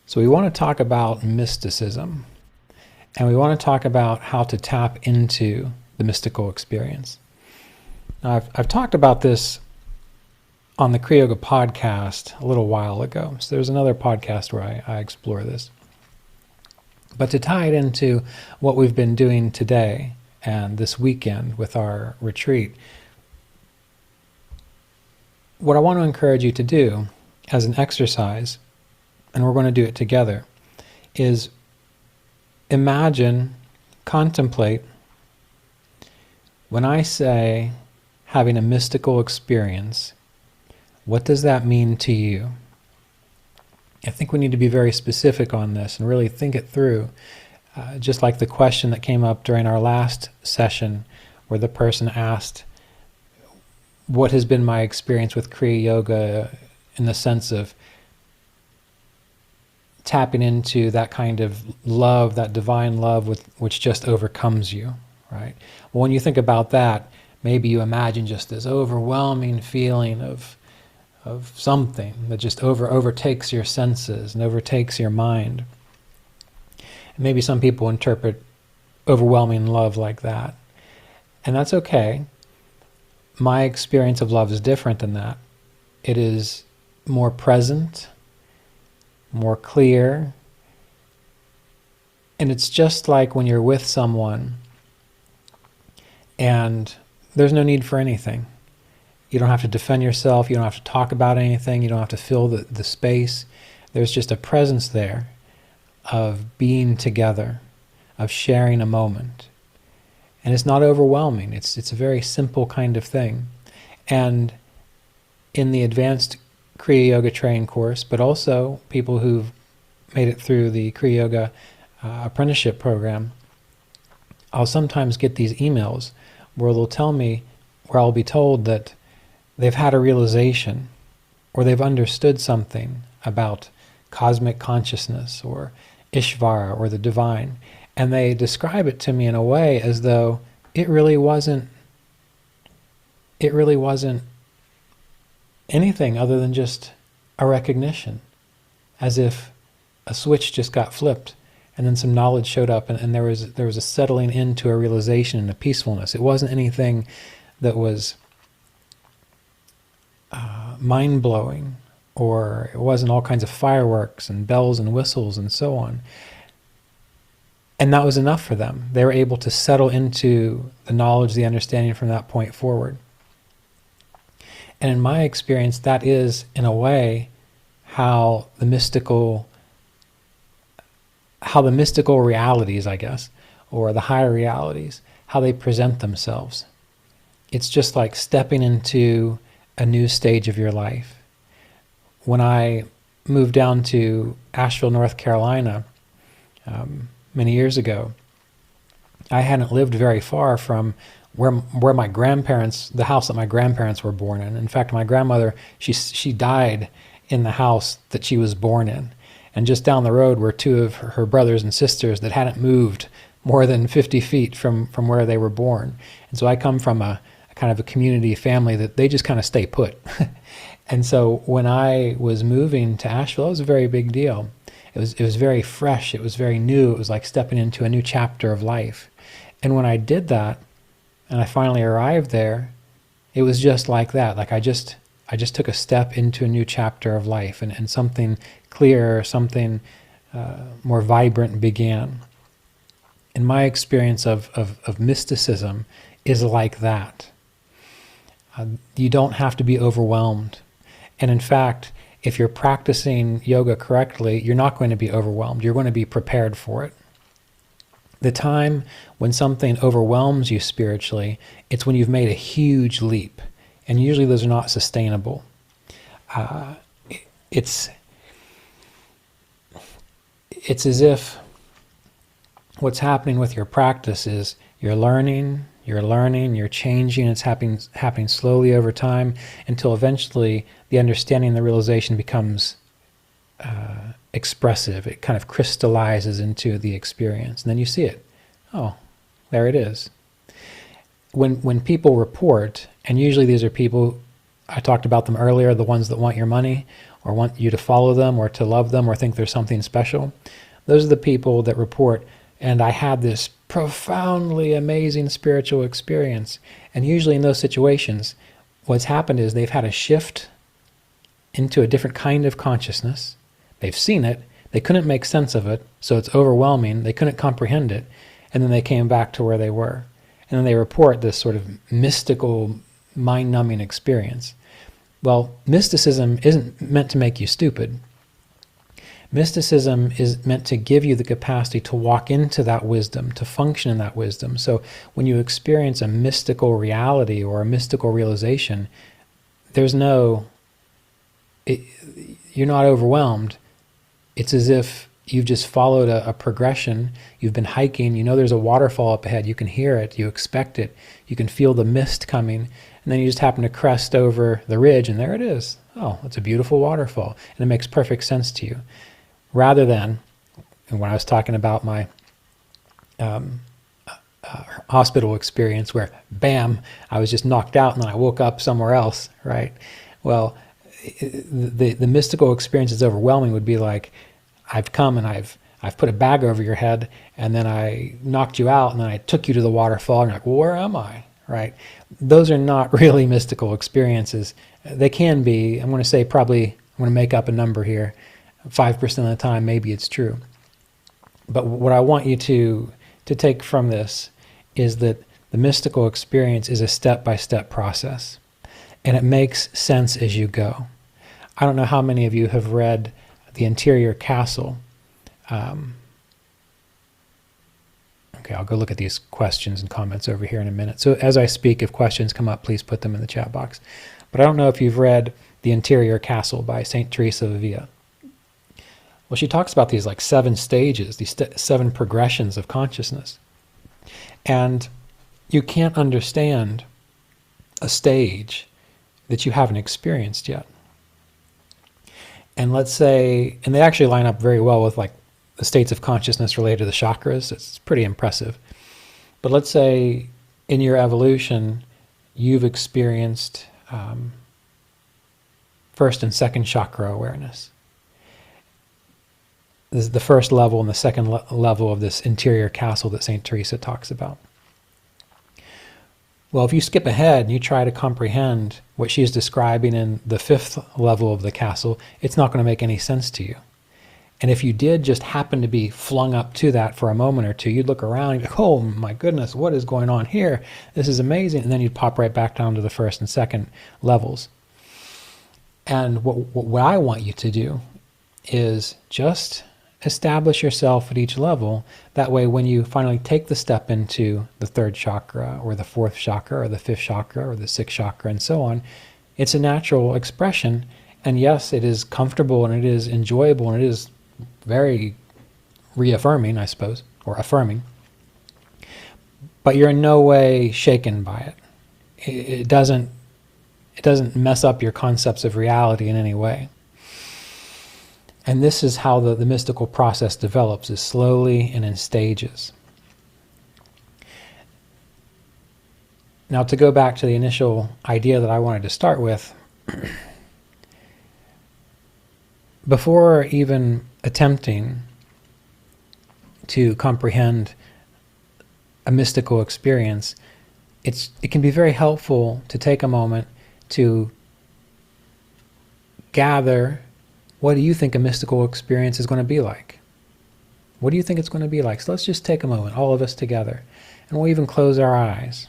So we want to talk about mysticism, and we want to talk about how to tap into the mystical experience. Now, I've talked about this on the Kriya Yoga Podcast a little while ago. So there's another podcast where I explore this. But to tie it into what we've been doing today and this weekend with our retreat, what I want to encourage you to do as an exercise, and we're going to do it together, is imagine, contemplate, when I say having a mystical experience, what does that mean to you? I think we need to be very specific on this and really think it through. Just like the question that came up during our last session where the person asked, what has been my experience with Kriya Yoga in the sense of tapping into that kind of love, that divine love which just overcomes you, right? Well, when you think about that, maybe you imagine just this overwhelming feeling of something that just overtakes your senses and overtakes your mind. And maybe some people interpret overwhelming love like that. And that's okay. My experience of love is different than that. It is more present, more clear. And it's just like when you're with someone and there's no need for anything. You don't have to defend yourself. You don't have to talk about anything. You don't have to fill the space. There's just a presence there of being together, of sharing a moment. And it's not overwhelming. It's a very simple kind of thing. And in the advanced Kriya Yoga training course, but also people who've made it through the Kriya Yoga apprenticeship program, I'll sometimes get these emails where they'll tell me, where I'll be told that they've had a realization or they've understood something about cosmic consciousness or Ishvara or the divine, and they describe it to me in a way as though it really wasn't anything other than just a recognition, as if a switch just got flipped and then some knowledge showed up and there was a settling into a realization and a peacefulness. It wasn't anything that was mind-blowing, or it wasn't all kinds of fireworks and bells and whistles and so on. And that was enough for them. They were able to settle into the knowledge, the understanding from that point forward. And in my experience, that is, in a way, how the mystical realities, I guess, or the higher realities, how they present themselves. It's just like stepping into a new stage of your life. When I moved down to Asheville, North Carolina, many years ago, I hadn't lived very far from where my grandparents, the house that my grandparents were born in. In fact, my grandmother, she died in the house that she was born in. And just down the road were two of her brothers and sisters that hadn't moved more than 50 feet from where they were born. And so I come from a kind of a community family that they just kind of stay put. And so when I was moving to Asheville, it was a very big deal. It was very fresh. It was very new. It was like stepping into a new chapter of life. And when I did that, and I finally arrived there, it was just like that. Like I just took a step into a new chapter of life, and something clearer, something more vibrant began. And my experience of mysticism is like that. You don't have to be overwhelmed. And in fact, if you're practicing yoga correctly, you're not going to be overwhelmed. You're going to be prepared for it. The time when something overwhelms you spiritually, it's when you've made a huge leap. And usually those are not sustainable. It's as if what's happening with your practice is you're learning, you're changing. It's happening slowly over time until eventually the understanding, the realization becomes expressive. It kind of crystallizes into the experience. And then you see it. Oh, there it is. When people report, and usually these are people I talked about them earlier, the ones that want your money or want you to follow them or to love them or think there's something special. Those are the people that report, and I had this profoundly amazing spiritual experience. And usually in those situations, what's happened is they've had a shift into a different kind of consciousness. They've seen it. They couldn't make sense of it, so it's overwhelming. They couldn't comprehend it. And then they came back to where they were. And then they report this sort of mystical, mind-numbing experience. Well, mysticism isn't meant to make you stupid. Mysticism is meant to give you the capacity to walk into that wisdom, to function in that wisdom. So when you experience a mystical reality or a mystical realization, you're not overwhelmed. It's as if you've just followed a progression. You've been hiking. You know there's a waterfall up ahead. You can hear it. You expect it. You can feel the mist coming. And then you just happen to crest over the ridge, and there it is. Oh, it's a beautiful waterfall. And it makes perfect sense to you. Rather than, and when I was talking about my hospital experience where, bam, I was just knocked out and then I woke up somewhere else, right? Well, the mystical experience that's overwhelming would be like, I've come and I've put a bag over your head, and then I knocked you out, and then I took you to the waterfall, and you're like, well, where am I? Right? Those are not really mystical experiences. They can be. I'm going to say probably, I'm going to make up a number here, 5% of the time, maybe it's true. But what I want you to take from this is that the mystical experience is a step-by-step process, and it makes sense as you go. I don't know how many of you have read The Interior Castle. Okay, I'll go look at these questions and comments over here in a minute. So as I speak, if questions come up, please put them in the chat box. But I don't know if you've read The Interior Castle by St. Teresa of Avila. Well, she talks about these like 7 stages, these 7 progressions of consciousness. And you can't understand a stage that you haven't experienced yet. And let's say, and they actually line up very well with like the states of consciousness related to the chakras. It's pretty impressive. But let's say in your evolution, you've experienced first and second chakra awareness. This is the first level and the second level of this interior castle that St. Teresa talks about. Well, if you skip ahead and you try to comprehend what she's describing in the 5th level of the castle, it's not going to make any sense to you. And if you did just happen to be flung up to that for a moment or two, you'd look around and be like, oh my goodness, what is going on here? This is amazing. And then you'd pop right back down to the 1st and 2nd levels. And what I want you to do is just establish yourself at each level. That way, when you finally take the step into the 3rd chakra or the 4th chakra or the 5th chakra or the 6th chakra and so on, it's a natural expression. And yes, it is comfortable and it is enjoyable and it is very reaffirming, I suppose, or affirming. But you're in no way shaken by it. It doesn't mess up your concepts of reality in any way. And this is how the mystical process develops, is slowly and in stages. Now, to go back to the initial idea that I wanted to start with, before even attempting to comprehend a mystical experience, it can be very helpful to take a moment to gather, what do you think a mystical experience is going to be like? What do you think it's going to be like? So let's just take a moment, all of us together, and we'll even close our eyes.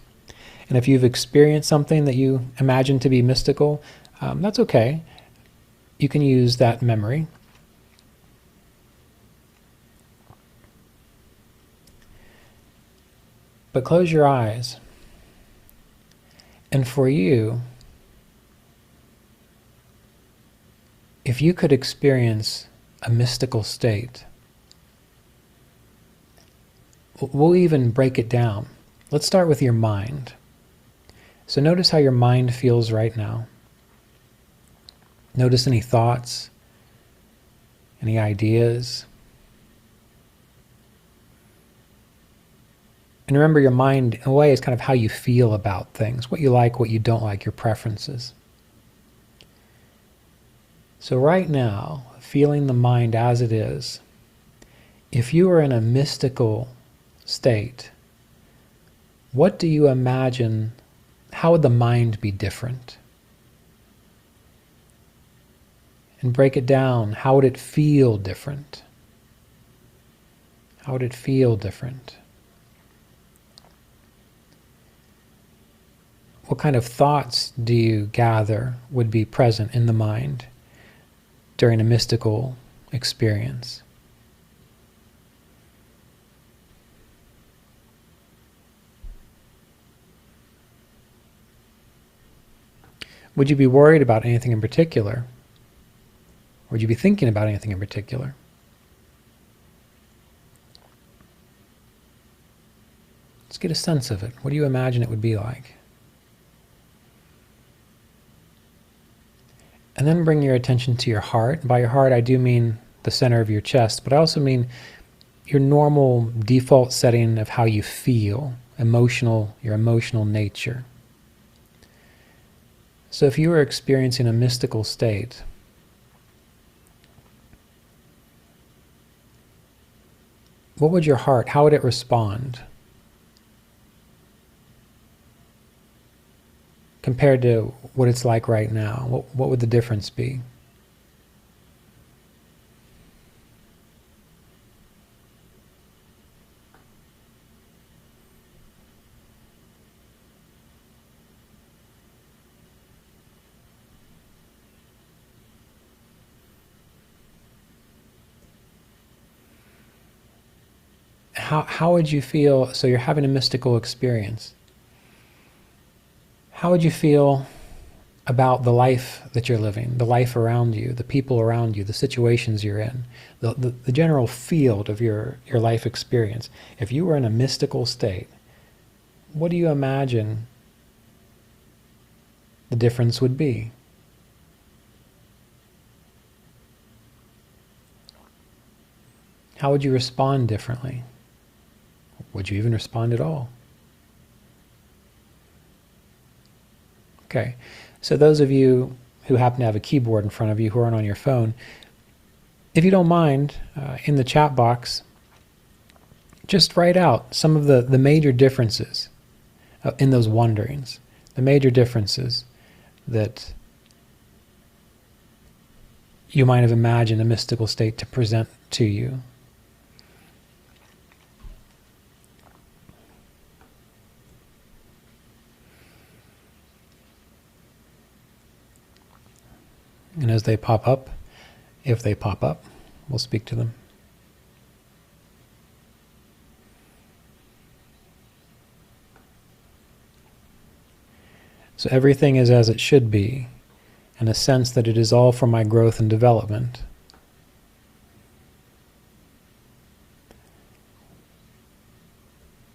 And if you've experienced something that you imagine to be mystical, that's okay. You can use that memory. But close your eyes. And for you, if you could experience a mystical state, we'll even break it down. Let's start with your mind. So notice how your mind feels right now. Notice any thoughts, any ideas. And remember, your mind, in a way, is kind of how you feel about things, what you like, what you don't like, your preferences. So right now, feeling the mind as it is, if you are in a mystical state, what do you imagine, how would the mind be different? And break it down, how would it feel different? How would it feel different? What kind of thoughts do you gather would be present in the mind during a mystical experience? Would you be worried about anything in particular? Would you be thinking about anything in particular? Let's get a sense of it. What do you imagine it would be like? And then bring your attention to your heart. By your heart, I do mean the center of your chest, but I also mean your normal default setting of how you feel, your emotional nature. So if you were experiencing a mystical state, what would your heart, how would it respond compared to what it's like right now? What would the difference be? How would you feel, so you're having a mystical experience. How would you feel about the life that you're living, the life around you, the people around you, the situations you're in, the general field of your life experience? If you were in a mystical state, what do you imagine the difference would be? How would you respond differently? Would you even respond at all? Okay, so those of you who happen to have a keyboard in front of you who aren't on your phone, if you don't mind, in the chat box, just write out some of the major differences in those wanderings, the major differences that you might have imagined a mystical state to present to you. And as they pop up, if they pop up, we'll speak to them. So everything is as it should be, in a sense that it is all for my growth and development.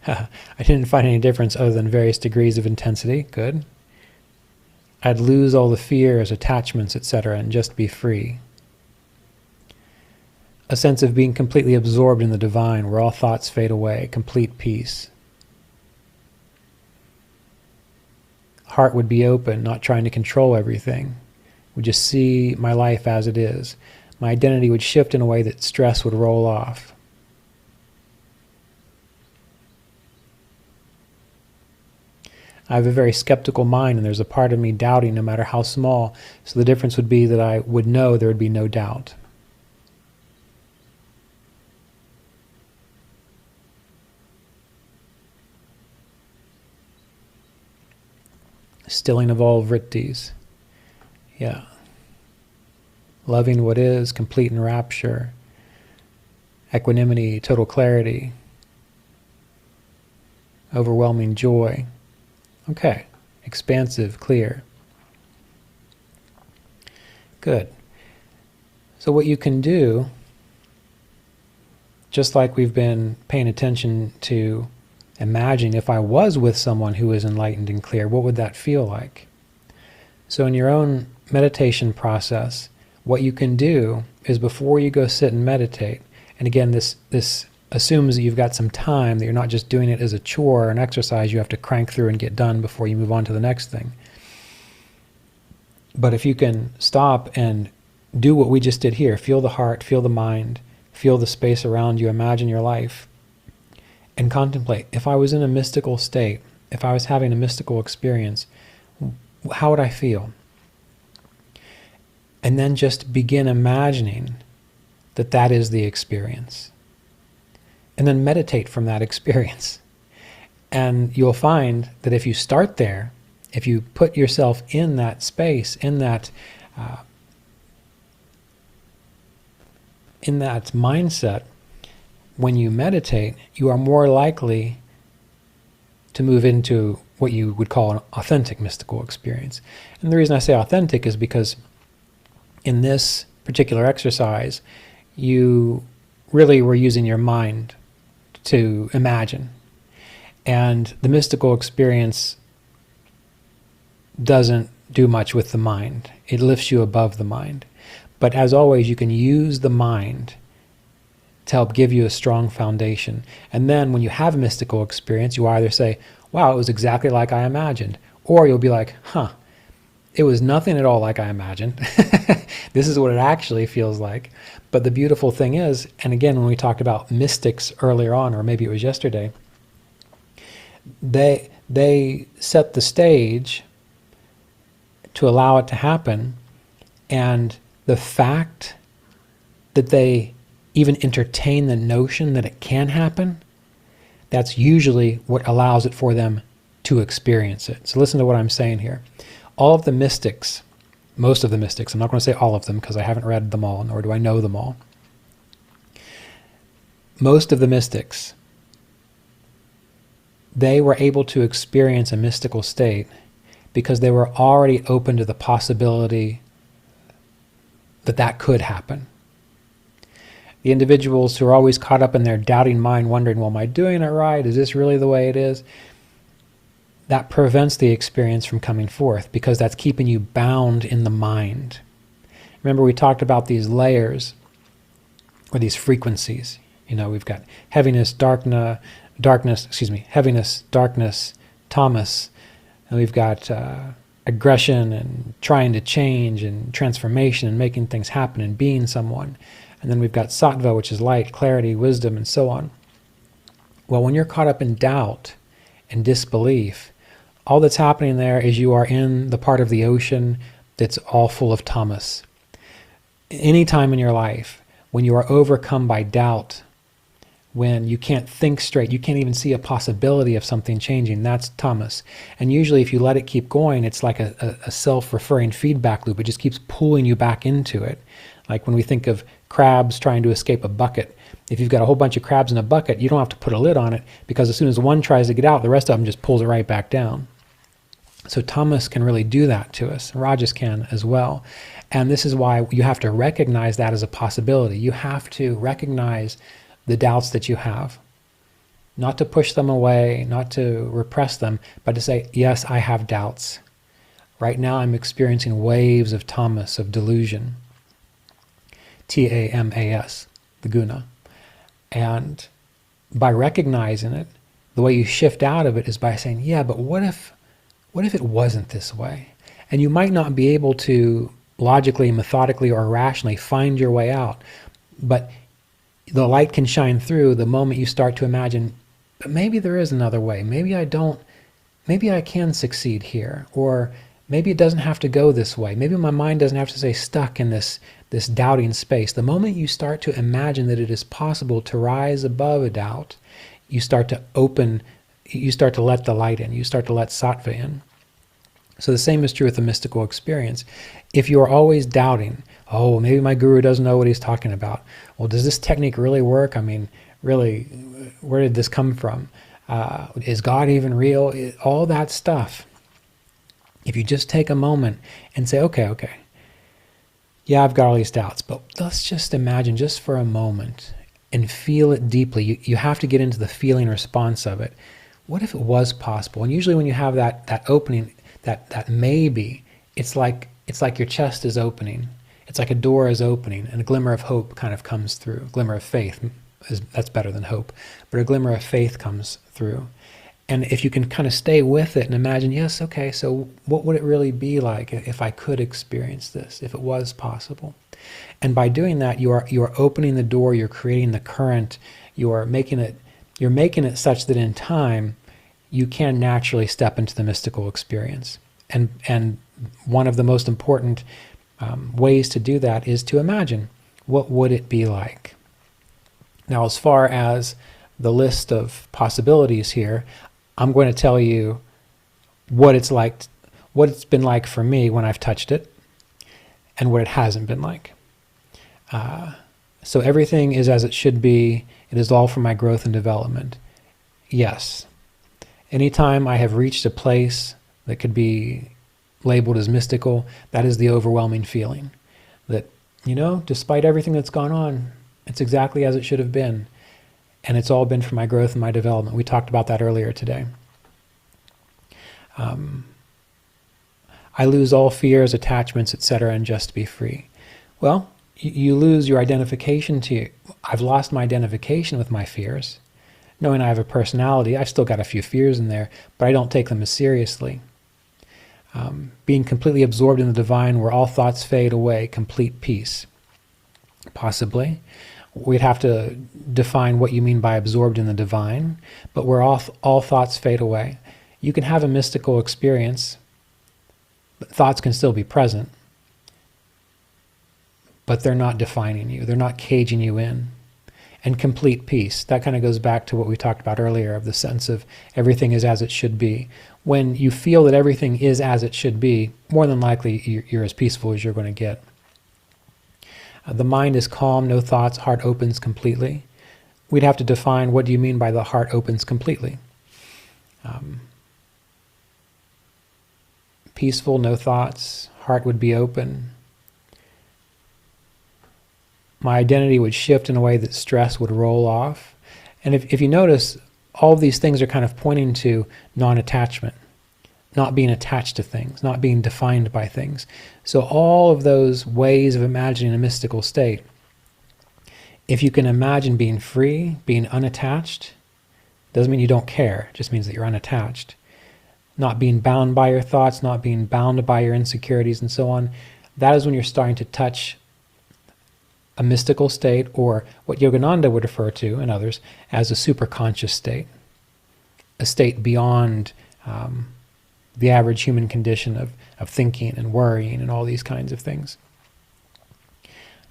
I didn't find any difference other than various degrees of intensity. Good. I'd lose all the fears, attachments, etc., and just be free. A sense of being completely absorbed in the divine, where all thoughts fade away, complete peace. Heart would be open, not trying to control everything. Would just see my life as it is. My identity would shift in a way that stress would roll off. I have a very skeptical mind, and there's a part of me doubting no matter how small. So the difference would be that I would know there would be no doubt. Stilling of all vrittis. Yeah. Loving what is, complete in rapture. Equanimity, total clarity. Overwhelming joy. Okay, expansive, clear. Good. So what you can do, just like we've been paying attention to imagining if I was with someone who is enlightened and clear, what would that feel like? So in your own meditation process, what you can do is before you go sit and meditate, and again, this assumes that you've got some time, that you're not just doing it as a chore or an exercise you have to crank through and get done before you move on to the next thing. But if you can stop and do what we just did here. Feel the heart, feel the mind, feel the space around you, imagine your life, and contemplate. If I was in a mystical state, if I was having a mystical experience, how would I feel? And then just begin imagining that that is the experience. And then meditate from that experience. And you'll find that if you start there, if you put yourself in that space, in that mindset, when you meditate, you are more likely to move into what you would call an authentic mystical experience. And the reason I say authentic is because in this particular exercise, you really were using your mind to imagine. And the mystical experience doesn't do much with the mind. It lifts you above the mind. But as always, you can use the mind to help give you a strong foundation. And then when you have a mystical experience, you either say, wow, it was exactly like I imagined. Or you'll be like, it was nothing at all like I imagined. This is what it actually feels like. But the beautiful thing is, and again, when we talked about mystics earlier on, or maybe it was yesterday, they set the stage to allow it to happen. And the fact that they even entertain the notion that it can happen, that's usually what allows it for them to experience it. So listen to what I'm saying here. All of the mystics, most of the mystics, I'm not going to say all of them because I haven't read them all, nor do I know them all. Most of the mystics, they were able to experience a mystical state because they were already open to the possibility that that could happen. The individuals who are always caught up in their doubting mind, wondering, well, am I doing it right? Is this really the way it is? That prevents the experience from coming forth because that's keeping you bound in the mind. Remember, we talked about these layers or these frequencies. You know, we've got heaviness, heaviness, darkness, tamas, and we've got aggression and trying to change and transformation and making things happen and being someone. And then we've got sattva, which is light, clarity, wisdom, and so on. Well, when you're caught up in doubt and disbelief, all that's happening there is you are in the part of the ocean that's all full of tamas. Any time in your life when you are overcome by doubt, when you can't think straight, you can't even see a possibility of something changing, that's tamas. And usually if you let it keep going, it's like a self-referring feedback loop. It just keeps pulling you back into it. Like when we think of crabs trying to escape a bucket. If you've got a whole bunch of crabs in a bucket, you don't have to put a lid on it because as soon as one tries to get out, the rest of them just pulls it right back down. So tamas can really do that to us. Rajas can as well. And this is why you have to recognize that as a possibility. You have to recognize the doubts that you have. Not to push them away, not to repress them, but to say, yes, I have doubts. Right now I'm experiencing waves of tamas, of delusion. Tamas, the guna. And by recognizing it, the way you shift out of it is by saying, yeah, but what if it wasn't this way? And you might not be able to logically, methodically, or rationally find your way out, but the light can shine through the moment you start to imagine, but maybe there is another way. Maybe I can succeed here, or maybe it doesn't have to go this way. Maybe my mind doesn't have to stay stuck in this doubting space. The moment you start to imagine that it is possible to rise above a doubt, you start to let the light in, you start to let sattva in. So the same is true with the mystical experience. If you are always doubting, oh, maybe my guru doesn't know what he's talking about. Well, does this technique really work? I mean, really, where did this come from? Is God even real? All that stuff. If you just take a moment and say, okay, yeah, I've got all these doubts, but let's just imagine just for a moment and feel it deeply. You have to get into the feeling response of it. What if it was possible? And usually when you have that opening, that maybe, it's like your chest is opening. It's like a door is opening and a glimmer of hope kind of comes through. A glimmer of faith, that's better than hope, but a glimmer of faith comes through. And if you can kind of stay with it and imagine, yes, okay, so what would it really be like if I could experience this, if it was possible? And by doing that, you are opening the door, you're creating the current, you're making it such that in time, you can naturally step into the mystical experience. And one of the most important ways to do that is to imagine, what would it be like? Now, as far as the list of possibilities here, I'm going to tell you what it's been like for me when I've touched it, and what it hasn't been like. So everything is as it should be. It is all for my growth and development. Yes. Anytime I have reached a place that could be labeled as mystical, that is the overwhelming feeling that, despite everything that's gone on, it's exactly as it should have been. And it's all been for my growth and my development. We talked about that earlier today. I lose all fears, attachments, etc., and just be free. Well, you lose your identification I've lost my identification with my fears. Knowing I have a personality, I've still got a few fears in there, but I don't take them as seriously. Being completely absorbed in the divine, where all thoughts fade away, complete peace. Possibly. We'd have to define what you mean by absorbed in the divine, but where all thoughts fade away. You can have a mystical experience, but thoughts can still be present, but they're not defining you. They're not caging you in. And complete peace. That kind of goes back to what we talked about earlier, of the sense of everything is as it should be. When you feel that everything is as it should be, more than likely you're as peaceful as you're going to get. The mind is calm, no thoughts, heart opens completely. We'd have to define, what do you mean by the heart opens completely? Peaceful, no thoughts, heart would be open. My identity would shift in a way that stress would roll off. And if you notice, all of these things are kind of pointing to non-attachment, not being attached to things, not being defined by things. So all of those ways of imagining a mystical state, if you can imagine being free, being unattached, doesn't mean you don't care, it just means that you're unattached. Not being bound by your thoughts, not being bound by your insecurities and so on, that is when you're starting to touch a mystical state, or what Yogananda would refer to, and others, as a superconscious state. A state beyond the average human condition of thinking and worrying and all these kinds of things.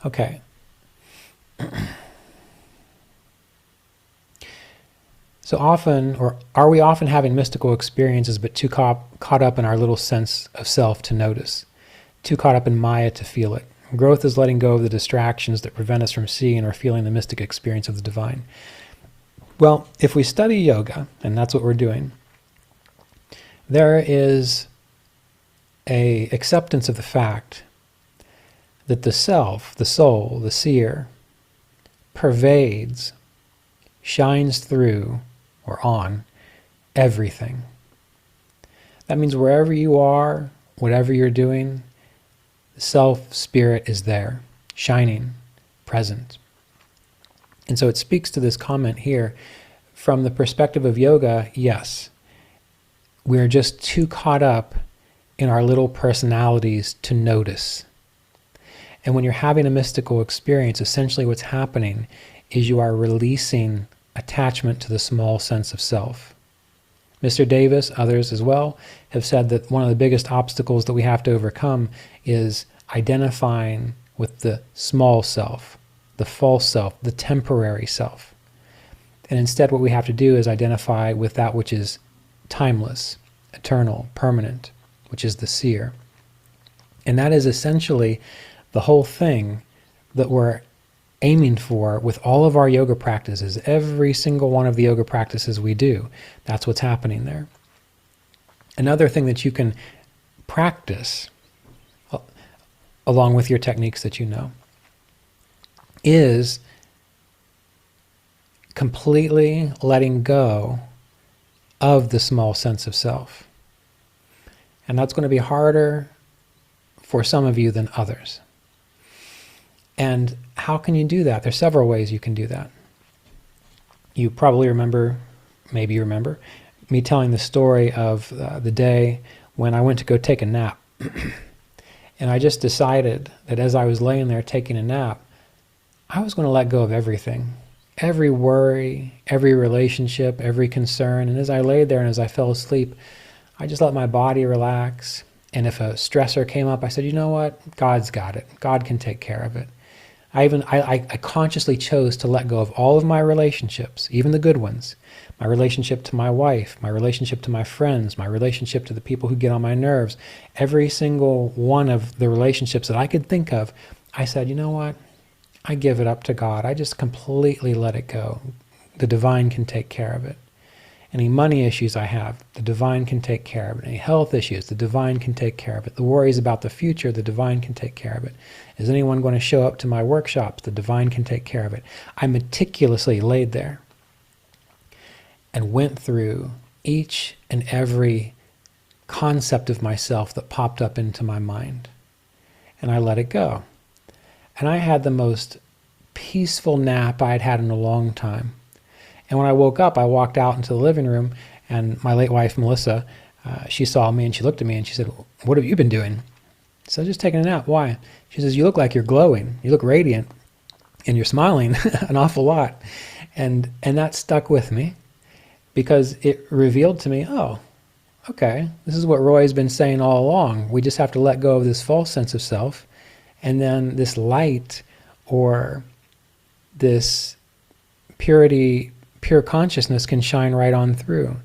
Okay. So often, or are we often having mystical experiences but too caught up in our little sense of self to notice, too caught up in Maya to feel it? Growth is letting go of the distractions that prevent us from seeing or feeling the mystic experience of the divine. Well, if we study yoga, and that's what we're doing, there is an acceptance of the fact that the self, the soul, the seer, pervades, shines through, or on, everything. That means wherever you are, whatever you're doing, the self, spirit is there, shining, present. And so it speaks to this comment here. From the perspective of yoga, yes, we're just too caught up in our little personalities to notice. And when you're having a mystical experience, essentially what's happening is you are releasing attachment to the small sense of self. Mr. Davis, others as well, have said that one of the biggest obstacles that we have to overcome is identifying with the small self, the false self, the temporary self. And instead what we have to do is identify with that which is timeless, eternal, permanent, which is the seer. And that is essentially the whole thing that we're aiming for with all of our yoga practices. Every single one of the yoga practices we do, that's what's happening there. Another thing that you can practice along with your techniques that you know is completely letting go of the small sense of self. And that's going to be harder for some of you than others. And how can you do that? There's several ways you can do that. You probably remember, maybe you remember, me telling the story of the day when I went to go take a nap. And I just decided that as I was laying there taking a nap, I was going to let go of everything. Every worry, every relationship, every concern. And as I laid there and as I fell asleep, I just let my body relax. And if a stressor came up, I said, you know what? God's got it. God can take care of it. I consciously chose to let go of all of my relationships, even the good ones. My relationship to my wife, my relationship to my friends, my relationship to the people who get on my nerves. Every single one of the relationships that I could think of, I said, you know what? I give it up to God. I just completely let it go. The divine can take care of it. Any money issues I have, the divine can take care of it. Any health issues, the divine can take care of it. The worries about the future, the divine can take care of it. Is anyone going to show up to my workshops? The divine can take care of it. I meticulously laid there and went through each and every concept of myself that popped up into my mind. And I let it go. And I had the most peaceful nap I had had in a long time. And when I woke up, I walked out into the living room, and my late wife, Melissa, she saw me and she looked at me and she said, what have you been doing? So just taking a nap. Why? She says, you look like you're glowing. You look radiant and you're smiling an awful lot. And that stuck with me because it revealed to me, oh, okay, this is what Roy's been saying all along. We just have to let go of this false sense of self, and then this light or this pure consciousness can shine right on through.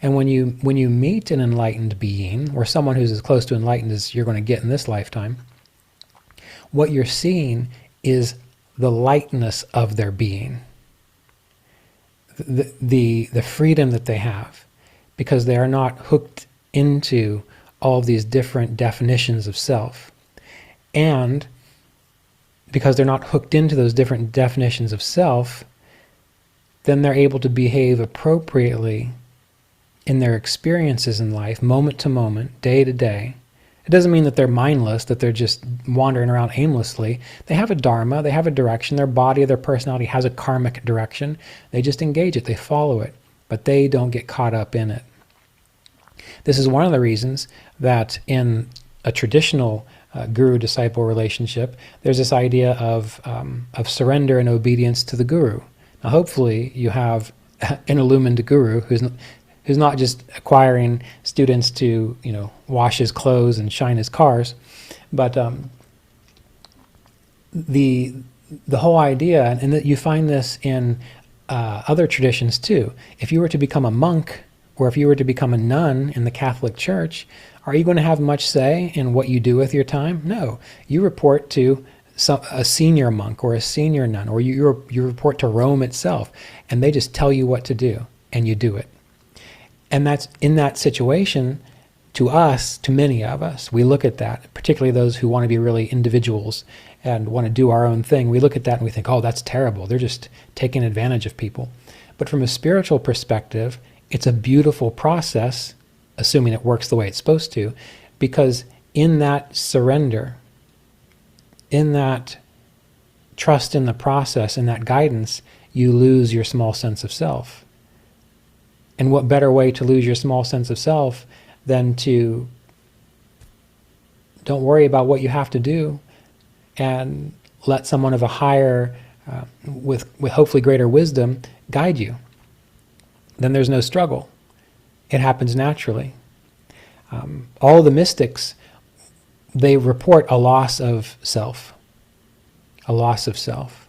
And when you meet an enlightened being, or someone who's as close to enlightened as you're going to get in this lifetime, what you're seeing is the lightness of their being, the freedom that they have, because they are not hooked into all of these different definitions of self. And because they're not hooked into those different definitions of self, then they're able to behave appropriately in their experiences in life, moment to moment, day to day. It doesn't mean that they're mindless, that they're just wandering around aimlessly. They have a dharma, they have a direction. Their body, their personality has a karmic direction. They just engage it, they follow it, but they don't get caught up in it. This is one of the reasons that in a traditional guru-disciple relationship, there's this idea of surrender and obedience to the guru. Now, hopefully you have an illumined guru who's not just acquiring students to, wash his clothes and shine his cars, but the whole idea, and that you find this in other traditions too. If you were to become a monk, or if you were to become a nun in the Catholic Church, are you going to have much say in what you do with your time? No. You report to a senior monk or a senior nun, or you report to Rome itself, and they just tell you what to do, and you do it. And that's in that situation, to us, to many of us, we look at that, particularly those who want to be really individuals and want to do our own thing. We look at that and we think, oh, that's terrible. They're just taking advantage of people. But from a spiritual perspective, it's a beautiful process, assuming it works the way it's supposed to, because in that surrender, in that trust in the process, in that guidance, you lose your small sense of self. And what better way to lose your small sense of self than to don't worry about what you have to do and let someone of a higher, with hopefully greater wisdom, guide you. Then there's no struggle. It happens naturally. All the mystics, they report a loss of self. A loss of self.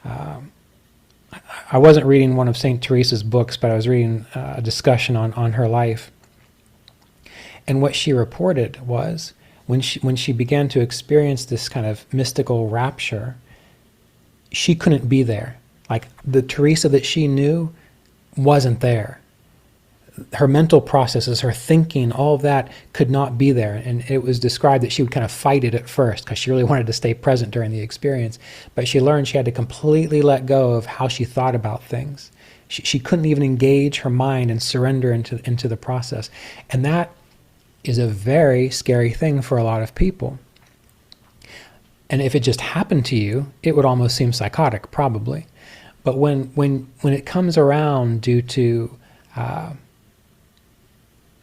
I wasn't reading one of St. Teresa's books, but I was reading a discussion on her life. And what she reported was, when she began to experience this kind of mystical rapture, she couldn't be there. Like, the Teresa that she knew wasn't there. Her mental processes, her thinking, all of that could not be there. And it was described that she would kind of fight it at first because she really wanted to stay present during the experience. But she learned she had to completely let go of how she thought about things. She couldn't even engage her mind and surrender into the process. And that is a very scary thing for a lot of people. And if it just happened to you, it would almost seem psychotic, probably. But when it comes around due to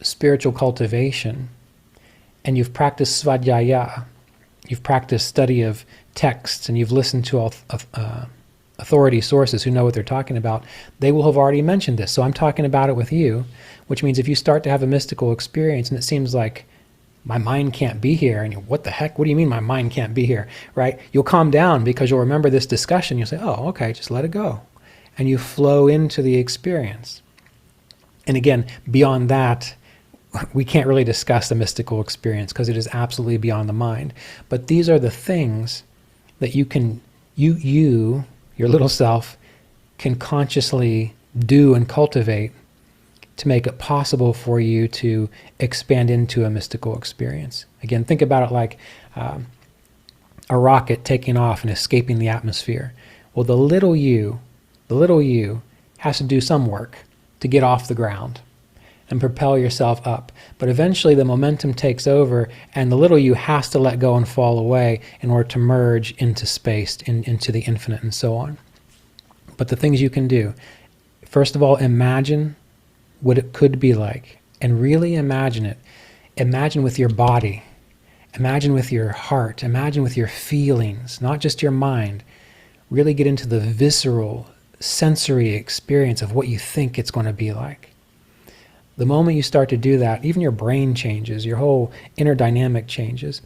spiritual cultivation, and you've practiced svadhyaya, you've practiced study of texts and you've listened to authority sources who know what they're talking about, they will have already mentioned this. So I'm talking about it with you, which means if you start to have a mystical experience and it seems like my mind can't be here, and what the heck, what do you mean my mind can't be here, right? You'll calm down because you'll remember this discussion. You'll say, oh, okay, just let it go. And you flow into the experience. And again, beyond that, we can't really discuss the mystical experience because it is absolutely beyond the mind. But these are the things that your little self, can consciously do and cultivate to make it possible for you to expand into a mystical experience. Again, think about it like a rocket taking off and escaping the atmosphere. Well, the little you has to do some work to get off the ground and propel yourself up. But eventually the momentum takes over and the little you has to let go and fall away in order to merge into space, into the infinite and so on. But the things you can do, first of all, imagine what it could be like, and really imagine it. Imagine with your body, imagine with your heart, imagine with your feelings, not just your mind. Really get into the visceral, sensory experience of what you think it's going to be like. The moment you start to do that, even your brain changes, your whole inner dynamic changes,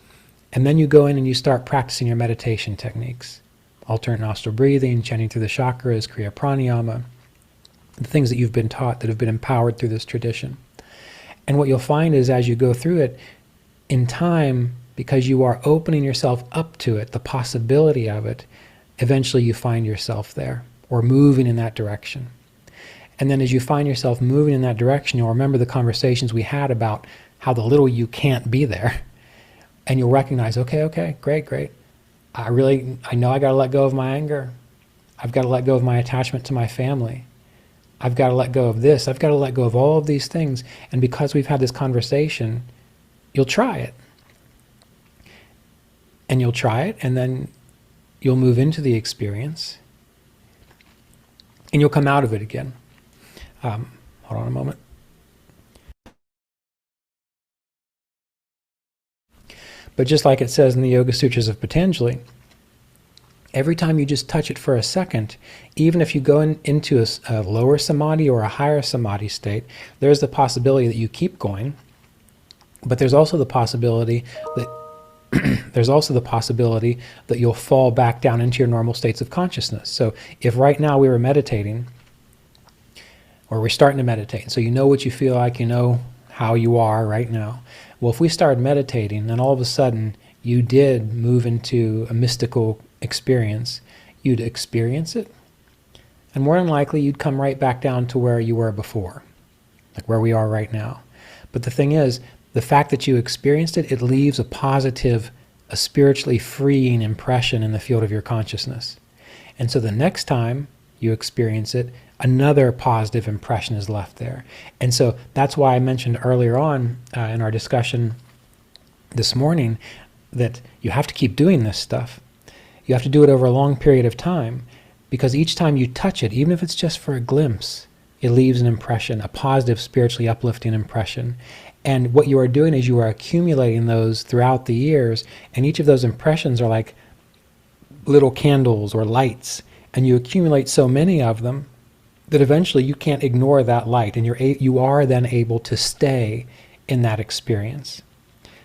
and then you go in and you start practicing your meditation techniques. Alternate nostril breathing, chanting through the chakras, Kriya Pranayama, the things that you've been taught that have been empowered through this tradition. And what you'll find is as you go through it, in time, because you are opening yourself up to it, the possibility of it, eventually you find yourself there, or moving in that direction. And then as you find yourself moving in that direction, you'll remember the conversations we had about how the little you can't be there. And you'll recognize, okay, great. I know I got to let go of my anger. I've got to let go of my attachment to my family. I've got to let go of this. I've got to let go of all of these things. And because we've had this conversation, you'll try it. And you'll try it, and then you'll move into the experience. And you'll come out of it again. Hold on a moment. But just like it says in the Yoga Sutras of Patanjali, every time you just touch it for a second, even if you go into a lower samadhi or a higher samadhi state, there's the possibility that you keep going, but there's also the possibility that you'll fall back down into your normal states of consciousness. So if right now we were meditating, or we're starting to meditate, so you know what you feel like, you know how you are right now. Well, if we started meditating, then all of a sudden you did move into a mystical experience, you'd experience it, and more than likely you'd come right back down to where you were before, like where we are right now. But the thing is, the fact that you experienced it, it leaves a positive, a spiritually freeing impression in the field of your consciousness. And so the next time you experience it, another positive impression is left there. And so that's why I mentioned earlier on in our discussion this morning that you have to keep doing this stuff. You have to do it over a long period of time, because each time you touch it, even if it's just for a glimpse, it leaves an impression, a positive, spiritually uplifting impression. And what you are doing is you are accumulating those throughout the years, and each of those impressions are like little candles or lights, and you accumulate so many of them that eventually you can't ignore that light, and you are then able to stay in that experience.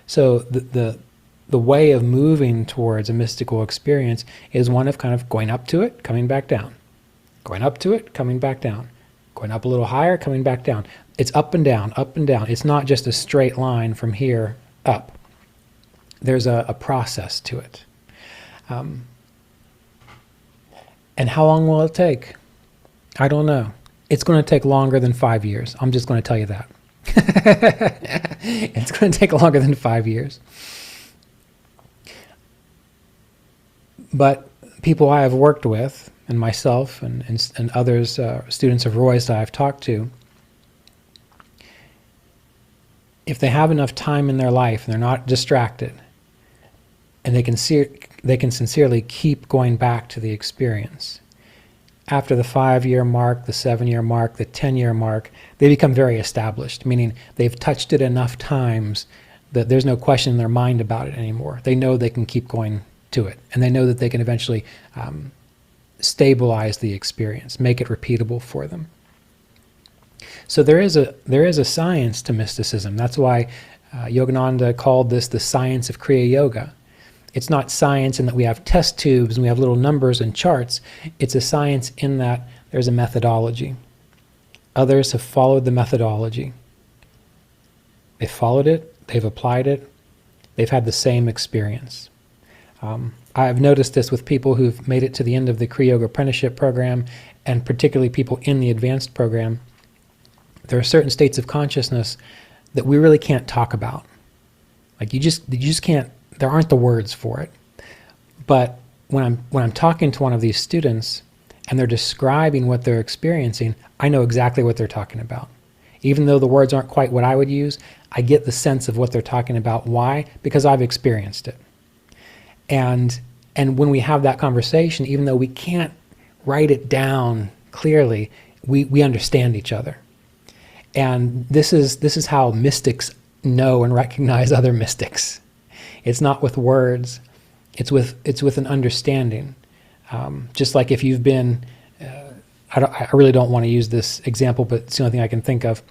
So the way of moving towards a mystical experience is one of kind of going up to it, coming back down, going up to it, coming back down, going up a little higher, coming back down. It's up and down, up and down. It's not just a straight line from here up. There's a process to it. And how long will it take? I don't know. It's going to take longer than 5 years. I'm just going to tell you that. It's going to take longer than 5 years. But people I have worked with, and myself and others, students of Roy's that I've talked to, if they have enough time in their life and they're not distracted, and they can sincerely keep going back to the experience, after the 5-year mark, the 7-year mark, the 10-year mark, they become very established, meaning they've touched it enough times that there's no question in their mind about it anymore. They know they can keep going to it, and they know that they can eventually stabilize the experience, make it repeatable for them. So there is a science to mysticism. That's why Yogananda called this the science of Kriya Yoga. It's not science in that we have test tubes and we have little numbers and charts. It's a science in that there's a methodology. Others have followed the methodology. They've followed it, they've applied it, they've had the same experience. I've noticed this with people who've made it to the end of the Kriya Yoga apprenticeship program, and particularly people in the advanced program. There are certain states of consciousness that we really can't talk about. Like you just can't, there aren't the words for it. But when I'm talking to one of these students and they're describing what they're experiencing, I know exactly what they're talking about. Even though the words aren't quite what I would use, I get the sense of what they're talking about. Why? Because I've experienced it. And when we have that conversation, even though we can't write it down clearly, we understand each other. And this is how mystics know and recognize other mystics. It's not with words, it's with an understanding. Just like if you've been, I really don't want to use this example, but it's the only thing I can think of.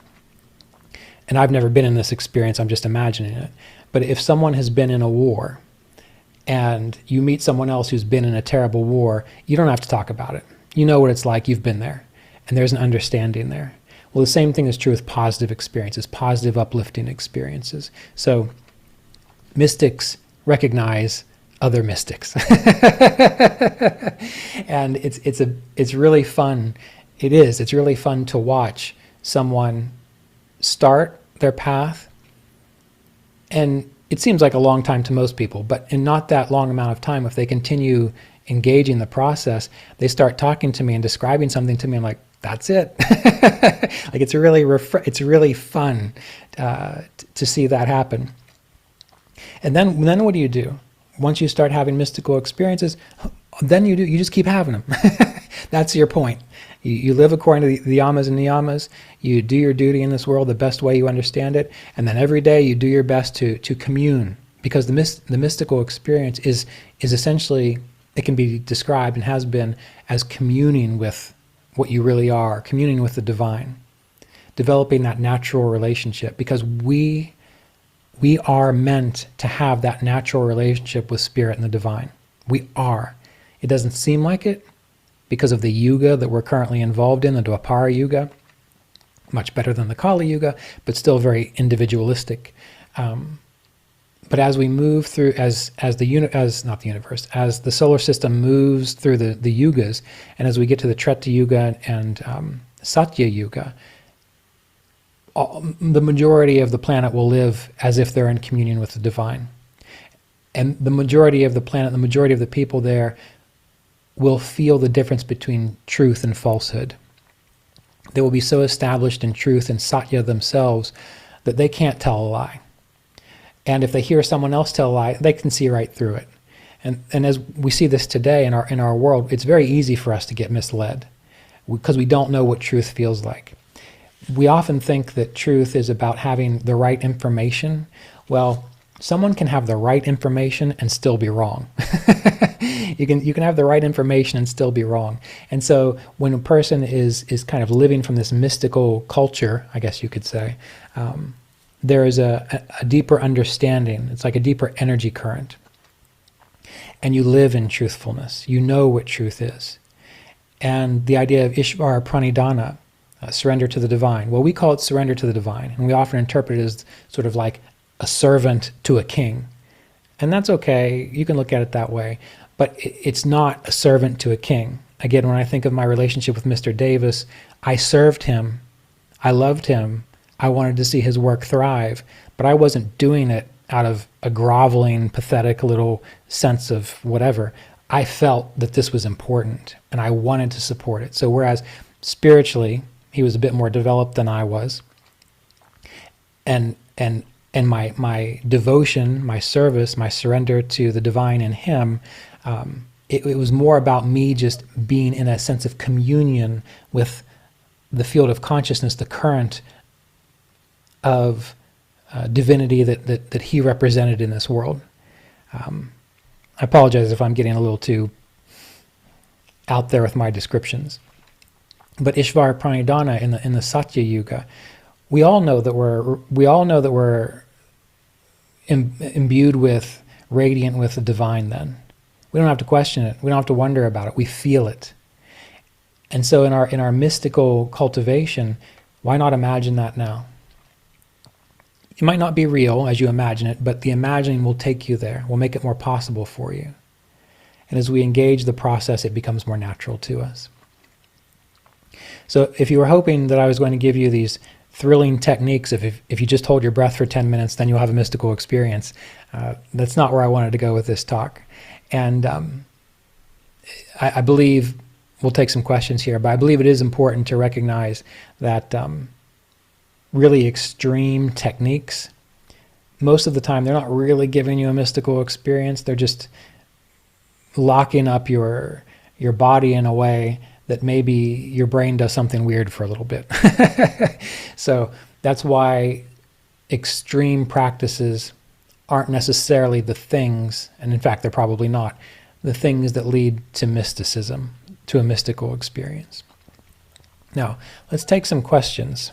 And I've never been in this experience, I'm just imagining it. But if someone has been in a war and you meet someone else who's been in a terrible war, you don't have to talk about it. You know what it's like, you've been there. And there's an understanding there. Well, the same thing is true with positive experiences, positive uplifting experiences. So mystics recognize other mystics. And it's really fun. It's really fun to watch someone start their path, and it seems like a long time to most people, but in not that long amount of time, if they continue engaging the process, they start talking to me and describing something to me. I'm like, that's it. Like it's really fun to see that happen. And then what do? Once you start having mystical experiences, then you just keep having them. That's your point. You live according to the yamas and niyamas. You do your duty in this world the best way you understand it, and then every day you do your best to commune, because the mystical experience is essentially, it can be described and has been as communing with what you really are, communing with the divine, developing that natural relationship, because we are meant to have that natural relationship with spirit and the divine. We are. It doesn't seem like it because of the yuga that we're currently involved in, the Dwapara Yuga, much better than the Kali Yuga, but still very individualistic. But as we move through, as the solar system moves through the yugas, and as we get to the Treta Yuga and Satya Yuga, the majority of the planet will live as if they're in communion with the divine. And the majority of the planet, the majority of the people there will feel the difference between truth and falsehood. They will be so established in truth and Satya themselves that they can't tell a lie. And if they hear someone else tell a lie, they can see right through it. And as we see this today in our world, it's very easy for us to get misled because we don't know what truth feels like. We often think that truth is about having the right information. Well, someone can have the right information and still be wrong. You can have the right information and still be wrong. And so when a person is kind of living from this mystical culture, I guess you could say, there is a deeper understanding. It's like a deeper energy current. And you live in truthfulness. You know what truth is. And the idea of Ishvara Pranidhana, surrender to the divine. Well, we call it surrender to the divine, and we often interpret it as sort of like a servant to a king. And that's okay. You can look at it that way. But it's not a servant to a king. Again, when I think of my relationship with Mr. Davis, I served him. I loved him. I wanted to see his work thrive. But I wasn't doing it out of a groveling, pathetic little sense of whatever. I felt that this was important, and I wanted to support it. So whereas spiritually, he was a bit more developed than I was, and my devotion, my service, my surrender to the divine in him, it was more about me just being in a sense of communion with the field of consciousness, the current of divinity that he represented in this world. I apologize if I'm getting a little too out there with my descriptions. But Ishvara Pranidhana in the Satya Yuga, we all know that we're imbued with, radiant with the divine then. We don't have to question it. We don't have to wonder about it. We feel it. And so in our mystical cultivation, why not imagine that now? It might not be real as you imagine it, but the imagining will take you there, will make it more possible for you. And as we engage the process, it becomes more natural to us. So if you were hoping that I was going to give you these thrilling techniques, if you just hold your breath for 10 minutes, then you'll have a mystical experience, that's not where I wanted to go with this talk. And I believe, we'll take some questions here, but I believe it is important to recognize that really extreme techniques, most of the time they're not really giving you a mystical experience. They're just locking up your body in a way that maybe your brain does something weird for a little bit. So that's why extreme practices aren't necessarily the things, and in fact they're probably not, the things that lead to mysticism, to a mystical experience. Now, let's take some questions.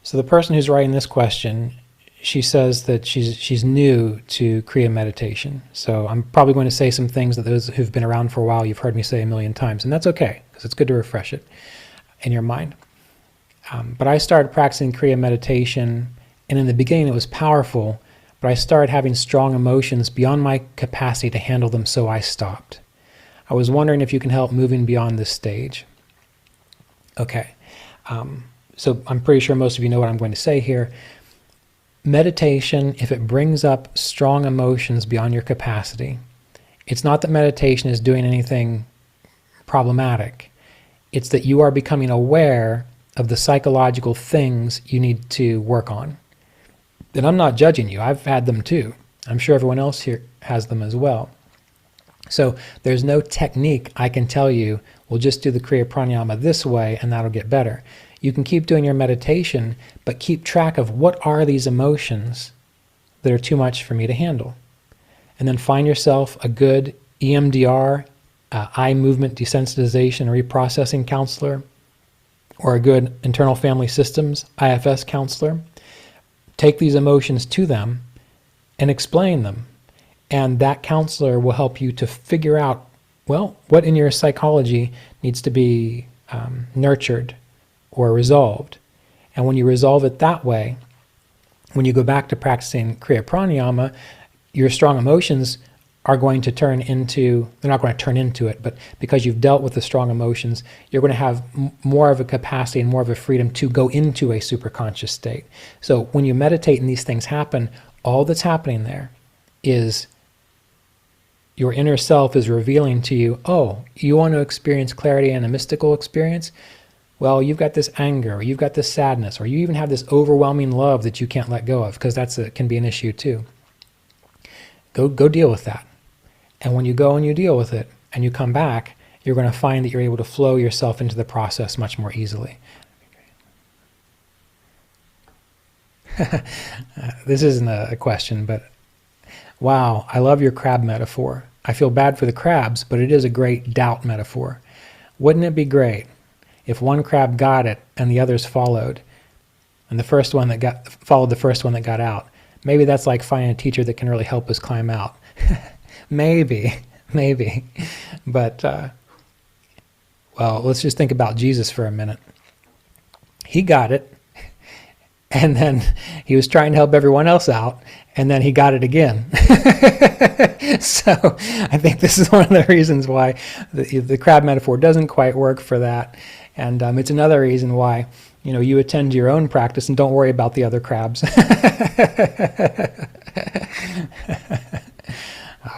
So the person who's writing this question, she says that she's new to Kriya meditation. So I'm probably going to say some things that those who've been around for a while, you've heard me say a million times, and that's okay, because it's good to refresh it in your mind. But I started practicing Kriya meditation, and in the beginning it was powerful, but I started having strong emotions beyond my capacity to handle them, so I stopped. I was wondering if you can help moving beyond this stage. Okay. So I'm pretty sure most of you know what I'm going to say here. Meditation, if it brings up strong emotions beyond your capacity, it's not that meditation is doing anything problematic. It's that you are becoming aware of the psychological things you need to work on. And I'm not judging you. I've had them too. I'm sure everyone else here has them as well. So there's no technique I can tell you, we'll just do the Kriya Pranayama this way and that'll get better. You can keep doing your meditation, but keep track of what are these emotions that are too much for me to handle. And then find yourself a good EMDR, eye movement desensitization and reprocessing counselor, or a good internal family systems, IFS counselor. Take these emotions to them and explain them. And that counselor will help you to figure out, well, what in your psychology needs to be nurtured or resolved. And when you resolve it that way, when you go back to practicing Kriya Pranayama, your strong emotions are going to turn into, they're not going to turn into it, but because you've dealt with the strong emotions, you're going to have more of a capacity and more of a freedom to go into a superconscious state. So when you meditate and these things happen, all that's happening there is your inner self is revealing to you, oh, you want to experience clarity and a mystical experience? Well, you've got this anger, or you've got this sadness, or you even have this overwhelming love that you can't let go of, because can be an issue too. Go deal with that. And when you go and you deal with it, and you come back, you're going to find that you're able to flow yourself into the process much more easily. This isn't a question, but wow, I love your crab metaphor. I feel bad for the crabs, but it is a great doubt metaphor. Wouldn't it be great if one crab got it and the others followed, and the first one that followed the first one that got out? Maybe that's like finding a teacher that can really help us climb out. maybe. But, well, let's just think about Jesus for a minute. He got it, and then he was trying to help everyone else out, and then he got it again. So I think this is one of the reasons why the crab metaphor doesn't quite work for that. And it's another reason why, you attend to your own practice and don't worry about the other crabs.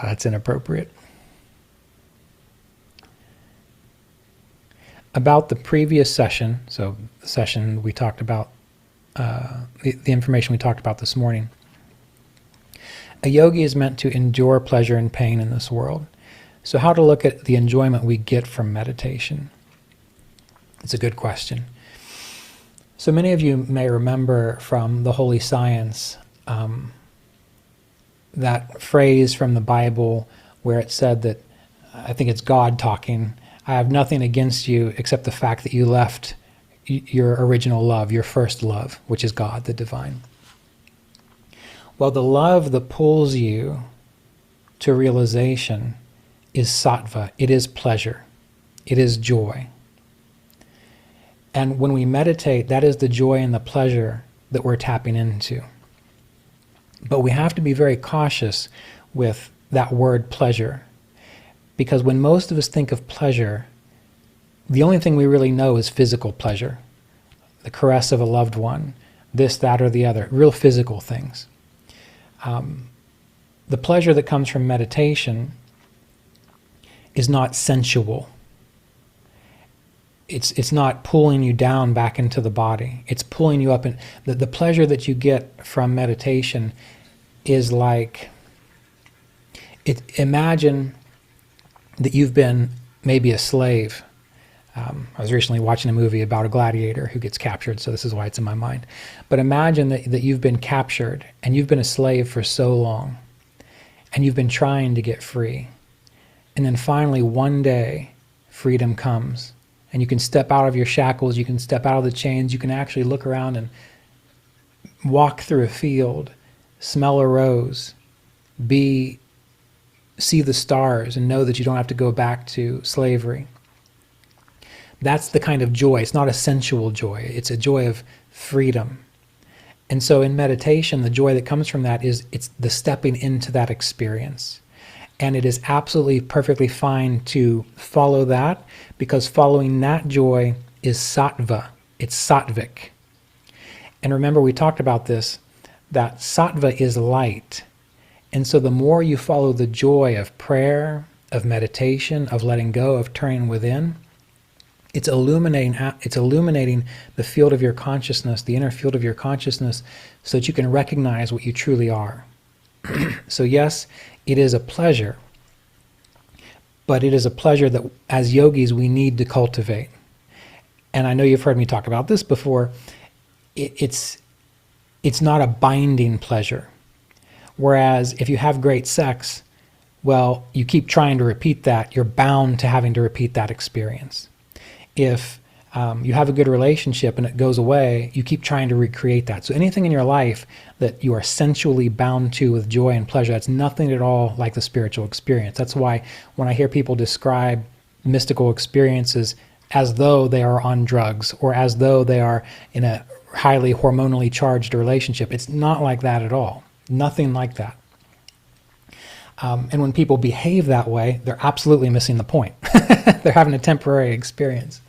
That's inappropriate. About the previous session, so the session we talked about, the information we talked about this morning. A yogi is meant to endure pleasure and pain in this world. So how to look at the enjoyment we get from meditation? It's a good question. So many of you may remember from the Holy Science that phrase from the Bible where it said that, I think it's God talking, I have nothing against you except the fact that you left your original love, your first love, which is God, the divine. Well, the love that pulls you to realization is sattva. It is pleasure. It is joy. And when we meditate, that is the joy and the pleasure that we're tapping into. But we have to be very cautious with that word pleasure, because when most of us think of pleasure, the only thing we really know is physical pleasure. The caress of a loved one, this, that, or the other, real physical things. The pleasure that comes from meditation is not sensual. It's not pulling you down back into the body. It's pulling you up. And the pleasure that you get from meditation is like, imagine that you've been maybe a slave. I was recently watching a movie about a gladiator who gets captured, so this is why it's in my mind. But imagine that you've been captured and you've been a slave for so long and you've been trying to get free. And then finally one day freedom comes and you can step out of your shackles, you can step out of the chains, you can actually look around and walk through a field, smell a rose, see the stars and know that you don't have to go back to slavery. That's the kind of joy. It's not a sensual joy. It's a joy of freedom. And so in meditation, the joy that comes from that it's the stepping into that experience. And it is absolutely perfectly fine to follow that, because following that joy is sattva. It's sattvic. And remember, we talked about this, that sattva is light. And so the more you follow the joy of prayer, of meditation, of letting go, of turning within, it's illuminating the field of your consciousness, the inner field of your consciousness, so that you can recognize what you truly are. So yes, it is a pleasure, but it is a pleasure that as yogis we need to cultivate. And I know you've heard me talk about this before. It's not a binding pleasure. Whereas if you have great sex, well, you keep trying to repeat that, you're bound to having to repeat that experience. If you have a good relationship and it goes away, you keep trying to recreate that. So anything in your life that you are sensually bound to with joy and pleasure, that's nothing at all like the spiritual experience. That's why when I hear people describe mystical experiences as though they are on drugs or as though they are in a highly hormonally charged relationship, it's not like that at all. Nothing like that. And when people behave that way, they're absolutely missing the point. They're having a temporary experience.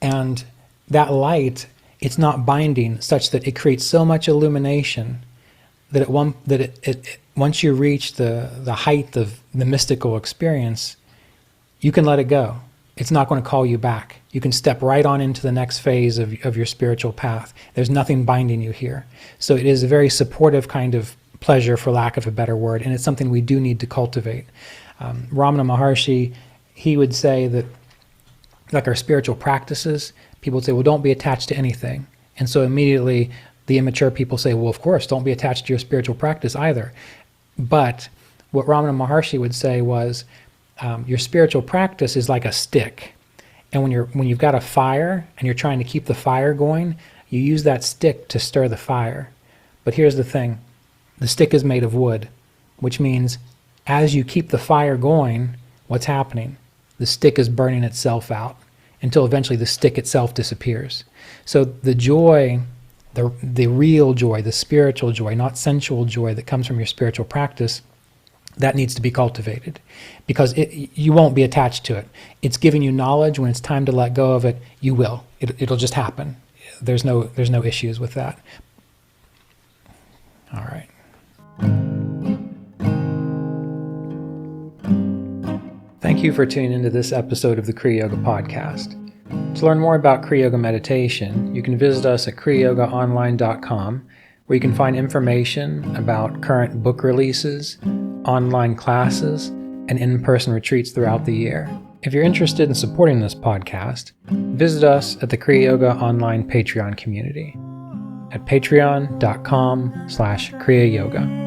And that light, it's not binding such that it creates so much illumination that once you reach the height of the mystical experience, you can let it go. It's not going to call you back. You can step right on into the next phase of your spiritual path. There's nothing binding you here. So it is a very supportive kind of pleasure, for lack of a better word, and it's something we do need to cultivate. Ramana Maharshi, he would say that, like our spiritual practices, people would say, well, don't be attached to anything. And so immediately the immature people say, well, of course, don't be attached to your spiritual practice either. But what Ramana Maharshi would say was, your spiritual practice is like a stick. And when you've got a fire and you're trying to keep the fire going, you use that stick to stir the fire. But here's the thing. The stick is made of wood, which means as you keep the fire going, what's happening? The stick is burning itself out until eventually the stick itself disappears. So the joy, the real joy, the spiritual joy, not sensual joy that comes from your spiritual practice, that needs to be cultivated, because you won't be attached to it. It's giving you knowledge. When it's time to let go of it, you will. It'll just happen. There's no issues with that. All right. Thank you for tuning into this episode of the Kriya Yoga Podcast. To learn more about Kriya Yoga meditation, you can visit us at kriyayogaonline.com, where you can find information about current book releases, online classes, and in-person retreats throughout the year. If you're interested in supporting this podcast, visit us at the Kriya Yoga online Patreon community at patreon.com/Kriya Yoga.